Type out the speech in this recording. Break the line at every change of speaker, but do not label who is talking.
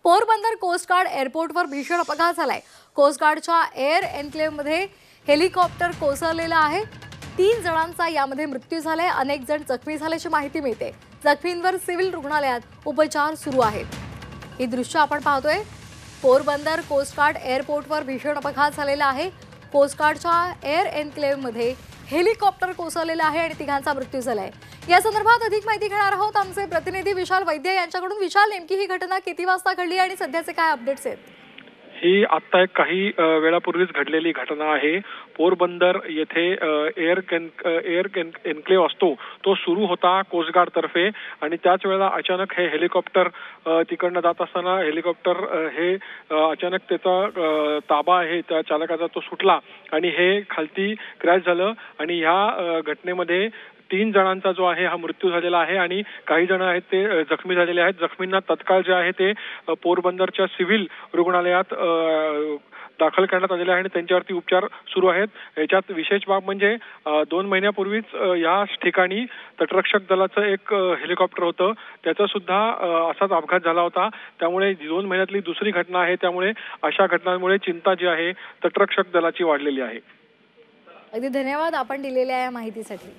Porbandar coast guard एअरपोर्टवर भीषण अपघात झालाय। कोस्ट गार्डच्या एअर एन्क्लेव्हमध्ये हेलिकॉप्टर कोसळलेलं आहे। 3 जणांचा यामध्ये मृत्यू झालाय। अनेक जण जखमी झाल्याची माहिती मिळते। जखमींवर सिव्हिल रुग्णालयात उपचार सुरू आहेत। ही दृश्य आपण पाहतोय। पोरबंदर कोस्ट गार्ड एअरपोर्टवर भीषण अपघात झालेला आहे। कोस्ट गार्डच्या एअर एन्क्लेव्हमध्ये हेलिकॉप्टर कोसळलेलं आहे आणि 3घांचा मृत्यू झालाय। या संदर्भात अधिक माहिती घेणार आहोत आमचे प्रतिनिधी विशाल वैद्य यांच्याकडून। विशाल, नेमकी ही घटना किती वाजता घडली आणि सध्याचे काय अपडेट्स आहेत?
ही आता एक काही वेळापूर्वीच घडलेली घटना आहे। पोरबंदर येथे एअर एन्क्लेव्ह असतो तो सुरू होता कोस्ट गार्ड तर्फे आणि त्याच वेळेला अचानक हे हेलिकॉप्टर तिकडनं जात असताना हेलिकॉप्टर हे अचानक त्याचा ताबा आहे त्या चालकाचा तो सुटला आणि हे खालती क्रॅश झालं आणि ह्या घटनेमध्ये 3 जणांचा जो आहे हा मृत्यू झालेला आहे आणि काही जण आहेत ते जखमी झालेले आहेत। जखमींना तत्काळ जे आहे ते पोरबंदरच्या सिव्हिल रुग्णालयात दाखल करण्यात आलेले आहे आणि त्यांच्यावरती उपचार सुरू आहेत। याच्यात विशेष बाब म्हणजे 2 महिन्यापूर्वीच याच ठिकाणी तटरक्षक दलाचं एक हेलिकॉप्टर होतं, त्याचा सुद्धा असाच अपघात झाला होता। त्यामुळे 2 महिन्यातली दुसरी घटना आहे। त्यामुळे अशा घटनांमुळे चिंता जी आहे तटरक्षक दलाची वाढलेली आहे।
अगदी धन्यवाद आपण दिलेल्या या माहितीसाठी।